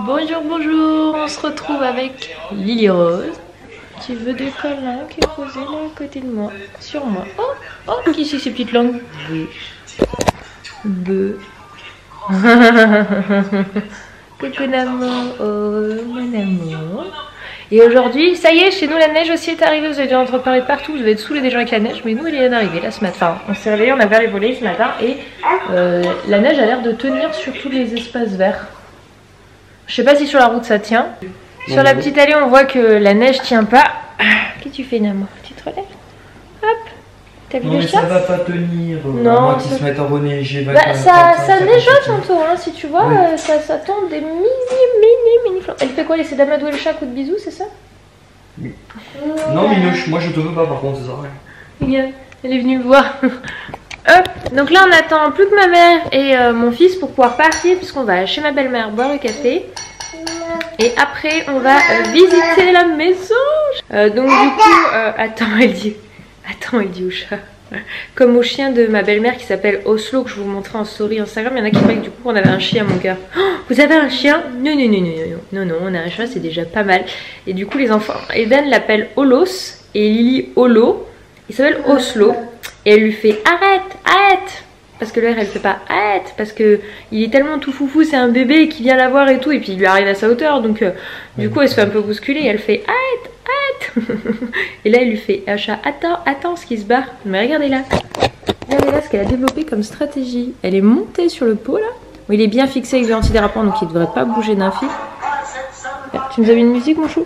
Bonjour, bonjour. On se retrouve avec Lily Rose qui veut des câlins, qui est posée là à côté de moi, sur moi. Oh, oh, qui c'est ces petites langues? Beuh. Coucou l'amour, oh mon amour. Et aujourd'hui, ça y est, chez nous la neige aussi est arrivée. Vous avez dû en entendre parler de partout, vous avez être saoulés des gens avec la neige, mais nous elle est arrivée là ce matin. On s'est réveillé, on a ouvert les volets ce matin et la neige a l'air de tenir sur tous les espaces verts. Je sais pas si sur la route ça tient. Sur la petite allée, on voit que la neige tient pas. Qu'est-ce que tu fais, Namo? Tu te relèves? Hop. T'as vu le chien? Ça va pas tenir. Non. Moi qui se mettent à reneiger. Bah, ça neigeote tantôt, hein, si tu vois. Oui. Ça tombe des mini flocons. Elle fait quoi? Laisser d'amadouer le chat, coup de bisous, c'est ça? Oui. Non, Minouche, moi je te veux pas par contre, c'est ça. Regarde, elle est venue me voir. Hop. Donc là, on attend plus que ma mère et mon fils pour pouvoir partir, puisqu'on va chez ma belle-mère boire le café. Et après, on va visiter la maison. Donc du coup, attends, elle dit au chat. Comme au chien de ma belle-mère qui s'appelle Oslo, que je vous montrais en story Instagram. Il y en a qui croyaient que du coup on avait un chien, mon cœur. Oh, vous avez un chien? Non, on a un chat, c'est déjà pas mal. Et du coup les enfants, Eden l'appelle Olos et Lily Olo. Il s'appelle Oslo. Et elle lui fait arrête. Parce que là elle fait pas arrête. Parce que il est tellement tout foufou, c'est un bébé qui vient la voir et tout. Et puis il lui arrive à sa hauteur. Donc du coup elle se fait un peu bousculer et elle fait arrête. Et là il lui fait chat, attends ce qui se barre. Mais regardez là ce qu'elle a développé comme stratégie. Elle est montée sur le pot là. Bon, il est bien fixé avec du antidérapant donc il devrait pas bouger d'un fil. Tu nous as mis une musique, mon chou?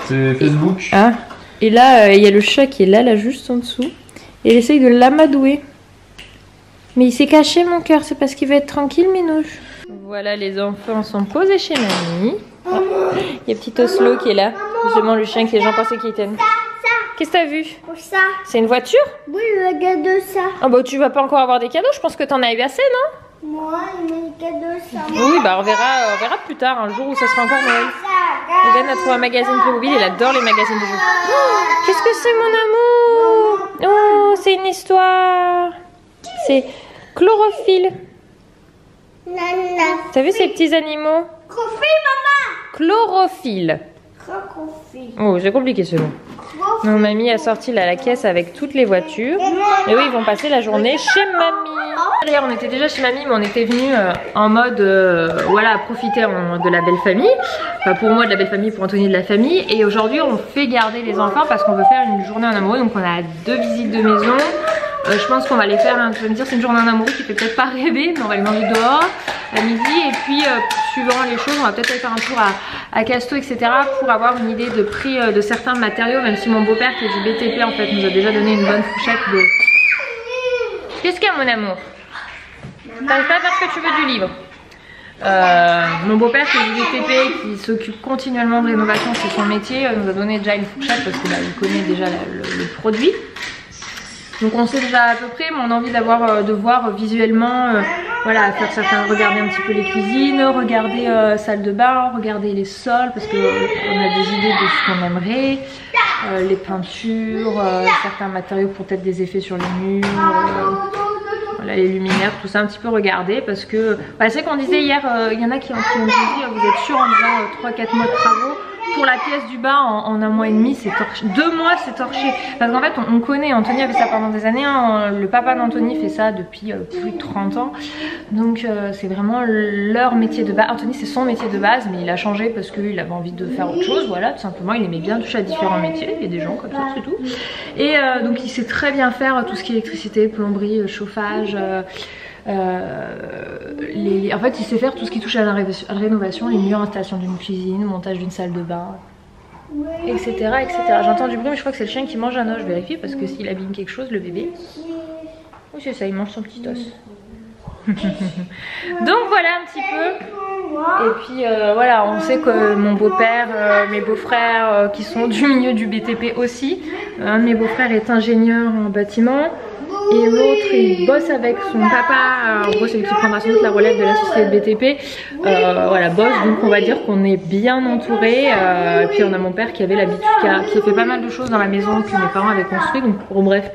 C'est Facebook. Ah. Et là il y a le chat qui est là juste en dessous. Et il essaye de l'amadouer. Mais il s'est caché, mon cœur, c'est parce qu'il veut être tranquille, Minouche. Voilà, les enfants sont posés chez mamie. Oh, il y a petit Oslo qui est là. Justement, le chien que les gens pensaient qu'il était. Qu'est-ce que t'as vu? Ça. C'est une voiture? Oui, regarde ça. Oh bah tu vas pas encore avoir des cadeaux, je pense que t'en as eu assez, non? Moi, il regarde ça. Oui, bah on verra plus tard, un jour où ça sera encore Noël. Eden a trouvé un magazine Playmobil, il adore les magazines de jeux. Oh, qu'est-ce que c'est, mon amour? Oh, c'est une histoire. C'est Chlorophylle. T'as vu ces petits animaux? Chlorophylle. Oh, c'est compliqué ce mot. Donc mamie a sorti là la caisse avec toutes les voitures. Et oui, ils vont passer la journée chez mamie. D'ailleurs, on était déjà chez mamie, mais on était venus en mode voilà, profiter de la belle famille. Enfin, pour moi de la belle famille, pour Anthony de la famille. Et aujourd'hui, on fait garder les enfants parce qu'on veut faire une journée en amoureux. Donc on a 2 visites de maison. Je pense qu'on va les faire, hein, tu vas me dire c'est une journée en amoureux qui fait peut-être pas rêver, mais on va les manger dehors à midi. Et puis suivant les choses, on va peut-être aller faire un tour à Casto, etc. pour avoir une idée de prix de certains matériaux, même si mon beau-père qui est du BTP en fait nous a déjà donné une bonne fourchette de... Qu'est-ce qu'il y a, mon amour? T'arrives pas parce que tu veux du livre. Mon beau-père qui est du BTP, qui s'occupe continuellement de rénovation, c'est son métier, nous a donné déjà une fourchette parce qu'il connaît déjà le produit. Donc on sait déjà à peu près, mais on a envie de voir visuellement, voilà, faire certains, regarder un petit peu les cuisines, regarder salle de bain, regarder les sols, parce qu'on a des idées de ce qu'on aimerait, les peintures, certains matériaux pour peut-être des effets sur les murs, voilà, les luminaires, tout ça un petit peu regarder, parce que, bah, c'est qu'on disait hier, il y en a qui ont dit, vous êtes sûr en disant 3-4 mois de travaux. Pour la pièce du bas, en 1 mois et demi, c'est torché. 2 mois, c'est torché. Parce qu'en fait, on connaît, Anthony a fait ça pendant des années. Hein. Le papa d'Anthony fait ça depuis plus de 30 ans. Donc, c'est vraiment leur métier de base. Anthony, c'est son métier de base, mais il a changé parce qu'il avait envie de faire autre chose. Voilà, tout simplement, il aimait bien toucher à différents métiers. Il y a des gens comme ça, c'est tout. Et donc, il sait très bien faire tout ce qui est électricité, plomberie, chauffage. En fait il sait faire tout ce qui touche à la rénovation, les murs, installation d'une cuisine, montage d'une salle de bain, etc. J'entends du bruit mais je crois que c'est le chien qui mange un os, je vérifie parce que s'il abîme quelque chose, le bébé. Oui c'est ça, il mange son petit os. Donc voilà un petit peu. Et puis voilà, on sait que mon beau-père, mes beaux-frères qui sont du milieu du BTP aussi. Un de mes beaux-frères est ingénieur en bâtiment. Et l'autre il bosse avec son papa, en gros c'est lui qui prendra sans doute la relève de la société de BTP, voilà, bosse, donc on va dire qu'on est bien entouré. Et puis on a mon père qui avait l'habitude, qui a fait pas mal de choses dans la maison que mes parents avaient construit, donc bon, bref,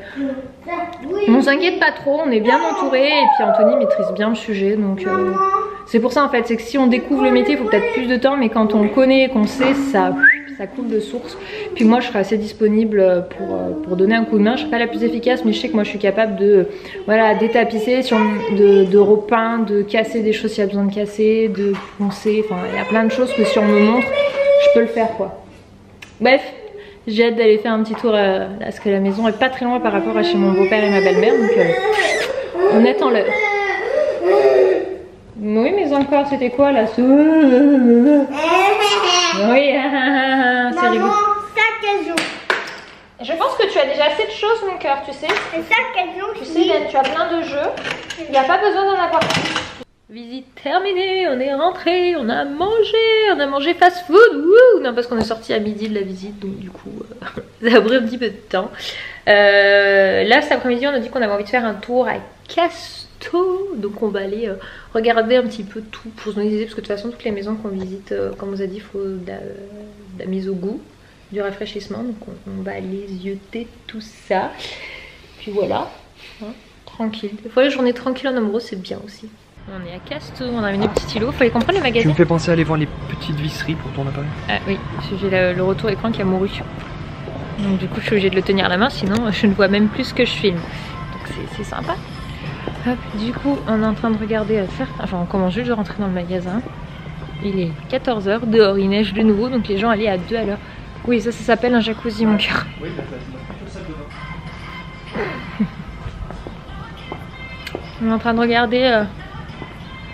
on s'inquiète pas trop, on est bien entouré. Et puis Anthony maîtrise bien le sujet, donc C'est pour ça en fait, c'est que si on découvre le métier, il faut peut-être plus de temps, mais quand on le connaît, qu'on sait, ça coule de source. Puis moi je serai assez disponible pour donner un coup de main. Je serai pas la plus efficace, mais je sais que moi je suis capable de voilà, détapisser, de repeindre, de casser des choses s'il y a besoin de casser, de poncer, enfin il y a plein de choses que si on me montre, je peux le faire quoi. Bref, j'ai hâte d'aller faire un petit tour parce que la maison est pas très loin par rapport à chez mon beau-père et ma belle-mère, donc on attend l'heure. Oui, mais encore, c'était quoi là? Oui, c'est rigolo. Sac à dos. Je pense que tu as déjà assez de choses, mon cœur, tu sais. Un sac à dos. Tu sais, Ben, tu as plein de jeux. Il n'y a pas besoin d'en avoir plus. Visite terminée, on est rentré, on a mangé fast-food. Non, parce qu'on est sorti à midi de la visite, donc du coup, ça a pris un petit peu de temps. Là, cet après-midi, on a dit qu'on avait envie de faire un tour à Casto, donc on va aller regarder un petit peu tout pour se donner des idées, parce que de toute façon, toutes les maisons qu'on visite, comme on vous a dit, il faut de la mise au goût, du rafraîchissement, donc on va aller zioter tout ça. Puis voilà, hein, tranquille. Des fois, la journée tranquille en amoureux, c'est bien aussi. On est à Casto, on a amené petit îlot, fallait comprendre les magasins. Tu me fais penser à aller voir les petites visseries pour ton appareil. Ah oui, j'ai le retour écran qui a mouru. Donc du coup je suis obligée de le tenir à la main, sinon je ne vois même plus ce que je filme. Donc c'est sympa. Hop, du coup on est en train de regarder enfin on commence juste de rentrer dans le magasin. Il est 14 h, dehors il neige de nouveau, donc les gens allaient à 2 à l'heure. Oui, ça s'appelle un jacuzzi mon cœur. Oui, on est en train de regarder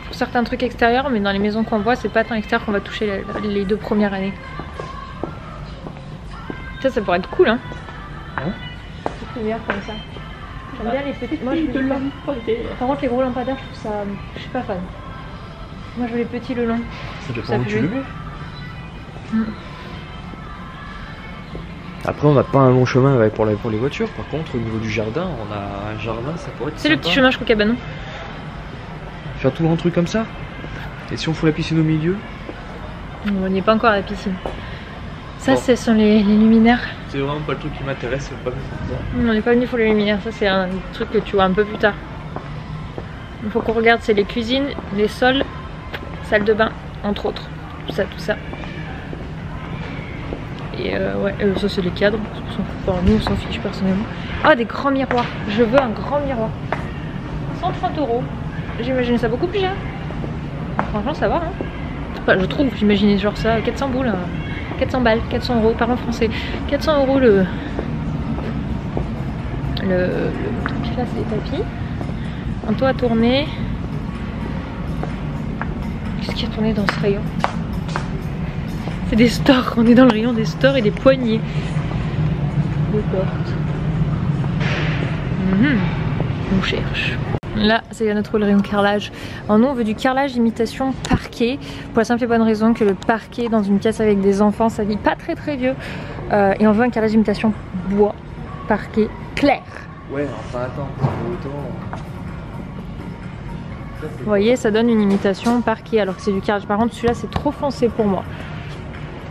pour certains trucs extérieurs, mais dans les maisons qu'on voit, c'est pas tant extérieur qu'on va toucher les 2 premières années. Ça pourrait être cool, hein. C'est lumière comme ça. J'aime bien les petites. Moi, je veux par contre, les gros lampadaires, je trouve ça. Je suis pas fan. Moi, je veux les petits le long. Ça dépend où tu le mets. Après, on n'a pas un long chemin pour les voitures. Par contre, au niveau du jardin, on a un jardin, ça pourrait être. C'est le petit chemin jusqu'au cabanon. Faire tout le grand truc comme ça. Et si on fout la piscine au milieu? On n'y est pas encore à la piscine. Ça, ce sont les luminaires. C'est vraiment pas le truc qui m'intéresse, c'est pas venu pour ça. On n'est pas venu pour les luminaires, ça c'est un truc que tu vois un peu plus tard. Il faut qu'on regarde, c'est les cuisines, les sols, salle de bain, entre autres. Tout ça. Et ouais, ça c'est les cadres. Enfin, nous on s'en fiche personnellement. Ah, des grands miroirs. Je veux un grand miroir. 130 €. J'imagine ça beaucoup plus cher. Franchement, ça va, hein. Enfin, je trouve, j'imaginais genre ça, 400 boules. 400 balles, 400 €, parlons français. 400 € le truc là, c'est des tapis. Un toit à tourner. Qu'est-ce qui a tourné dans ce rayon? C'est des stores, on est dans le rayon des stores et des poignées. Des portes. On cherche. Là, c'est notre rayon carrelage. Alors nous, on veut du carrelage imitation parquet. Pour la simple et bonne raison que le parquet dans une pièce avec des enfants, ça vit pas très vieux. Et on veut un carrelage imitation bois, parquet, clair. Ouais, enfin attends, autant... Vous voyez, ça donne une imitation parquet alors que c'est du carrelage. Par contre, celui-là, c'est trop foncé pour moi.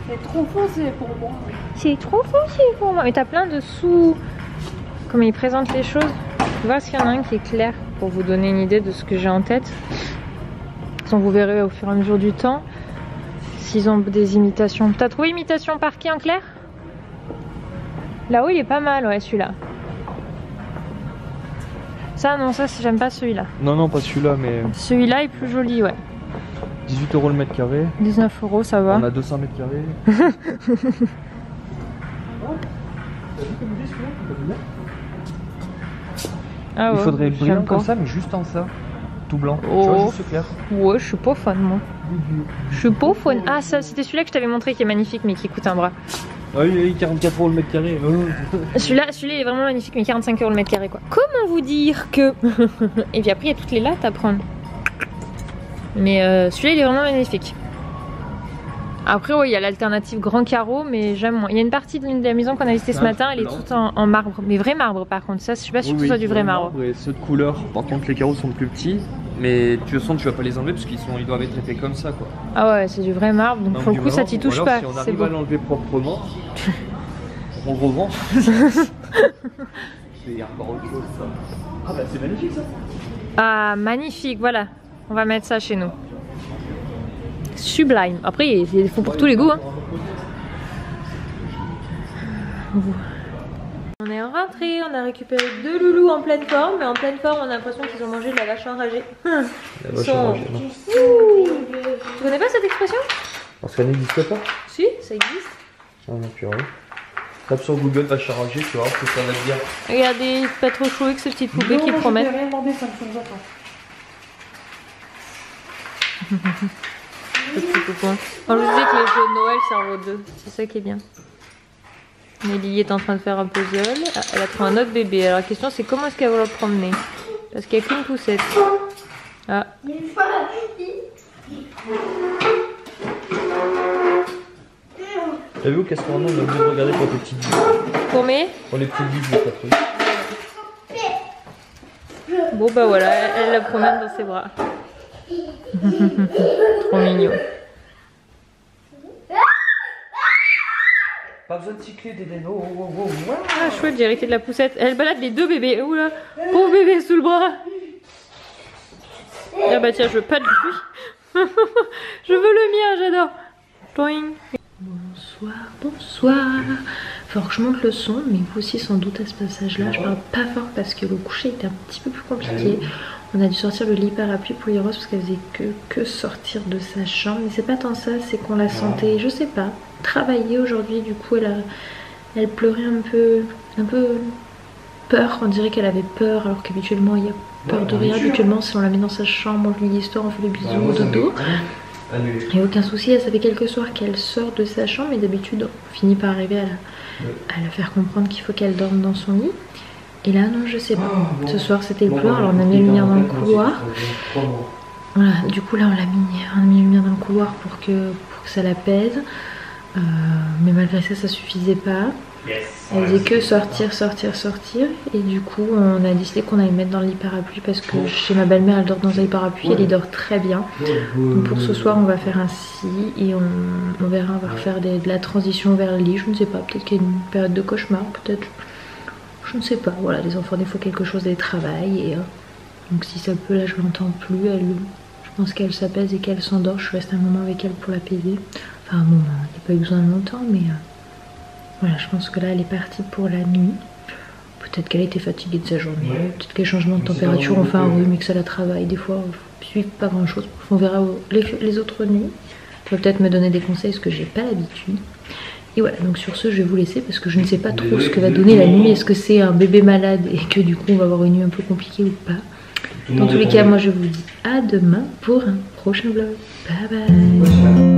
C'est trop foncé pour moi. C'est trop foncé pour moi. Mais t'as plein de sous... Comment ils présentent les choses. Tu vois, s'il y en a un qui est clair pour vous donner une idée de ce que j'ai en tête. Vous verrez au fur et à mesure du temps s'ils ont des imitations. T'as trouvé imitation parquet en clair? Là-haut, il est pas mal, ouais, celui-là. Ça, non, ça, j'aime pas celui-là. Non, pas celui-là, mais... Celui-là est plus joli, ouais. 18 € le mètre carré. 19 €, ça va. On a 200 mètres carrés. Ah ouais, il faudrait brillant comme ça, mais juste en ça. Tout blanc. Oh. Tu vois, juste clair. Ouais, je suis pas fan, moi. Je suis pas fan. Ah, ça, c'était celui-là que je t'avais montré qui est magnifique, mais qui coûte un bras. Ah oui, 44 € le mètre carré. Celui-là, il est vraiment magnifique, mais 45 € le mètre carré, quoi. Comment vous dire que... Et puis après, il y a toutes les lattes à prendre. Mais celui-là, il est vraiment magnifique. Après, ouais, il y a l'alternative grand carreau, mais j'aime moins. Il y a une partie de la maison qu'on a visitée ce matin, elle est toute en marbre. Mais vrai marbre, par contre. Ça, je suis pas sûre que ce soit du vrai marbre. Et ceux de couleur. Par contre, les carreaux sont plus petits. Mais tu sens que tu vas pas les enlever parce qu'ils doivent être traités comme ça, quoi. Ah ouais, c'est du vrai marbre. Donc pour le coup, ça t'y touche pas. Si on arrive à l'enlever proprement, on le revend. C'est encore autre chose, ça. Ah bah c'est magnifique, ça. Ah, magnifique, voilà. On va mettre ça chez nous. sublime. Après, il faut pour tous les goûts. Hein. On est rentré, on a récupéré 2 loulous en pleine forme, mais en pleine forme, on a l'impression qu'ils ont mangé de la vache enragée. La vache enragée, non. Tu connais pas cette expression? Parce qu'elle n'existe pas. Si, ça existe. Ah non, purée. Tape sur Google vache enragée, tu vas voir ce que ça va te dire. Regardez, pas trop chaud avec ces petites poupées qui promettent. Je vais rien demander, ça me fait attendre. Le petit poupon. Je vous disais que les jeux de Noël servent aux deux, c'est ça qui est bien. Nelly est en train de faire un puzzle. Ah, elle a trouvé un autre bébé. Alors la question c'est comment est-ce qu'elle va le promener? Parce qu'il n'y a qu'une poussette. Ah. T'as vu où qu'est-ce qu'on a obligé de regarder pour tes petites billes? Pour mes? Pour les petites billes, pas truc. Bon bah voilà, elle la promène dans ses bras. Trop mignon. Pas besoin de cycler, Dédé. Oh. Ah chouette, j'ai hérité de la poussette. Elle balade les 2 bébés. Oula, pauvre bébé sous le bras. Ah bah tiens, je veux pas de lui. Je veux le mien, j'adore. Toing. Bonsoir. Faut que je monte le son, mais vous aussi sans doute à ce passage-là. Je parle pas fort parce que le coucher était un petit peu plus compliqué. On a dû sortir le lit parapluie pour Lyros parce qu'elle faisait que sortir de sa chambre. Mais c'est pas tant ça, c'est qu'on la sentait, je sais pas, travailler aujourd'hui. Du coup, elle pleurait un peu peur. On dirait qu'elle avait peur alors qu'habituellement il y a peur de rien. Habituellement, si on la met dans sa chambre, on lui dit l'histoire, on fait le bisou au dodo. Il n'y a aucun souci, ça fait quelques soirs qu'elle sort de sa chambre et d'habitude on finit par arriver à la faire comprendre qu'il faut qu'elle dorme dans son lit. Et là non, je sais pas, ce soir c'était le pleur, alors on a mis la lumière dans le couloir. Voilà, du coup là on a mis la lumière dans le couloir pour que ça l'apaise. Mais malgré ça, ça suffisait pas. Elle faisait que sortir. Et du coup on a décidé qu'on allait mettre dans le lit parapluie parce que chez ma belle-mère elle dort dans un lit parapluie, elle y dort très bien. Donc pour ce soir on va faire ainsi et on verra, on va refaire de la transition vers le lit. Je ne sais pas, peut-être qu'il y a une période de cauchemar, peut-être, je ne sais pas. Voilà, les enfants des fois quelque chose des travail et donc si ça peut, là je l'entends plus, je pense qu'elle s'apaise et qu'elle s'endort. Je reste un moment avec elle pour l'apaiser. Enfin bon, il n'y a pas eu besoin de longtemps, mais voilà, je pense que là elle est partie pour la nuit. Peut-être qu'elle était fatiguée de sa journée, peut-être qu'elle changement de température, enfin oui, mais que ça la travaille. Des fois, on ne suit pas grand chose. On verra les autres nuits. Elle va peut-être me donner des conseils parce que j'ai pas l'habitude. Et voilà, donc sur ce je vais vous laisser parce que je ne sais pas trop ce que va donner la nuit. Est-ce que c'est un bébé malade et que du coup on va avoir une nuit un peu compliquée ou pas? Dans tous les cas, moi je vous dis à demain pour un prochain vlog. Bye bye.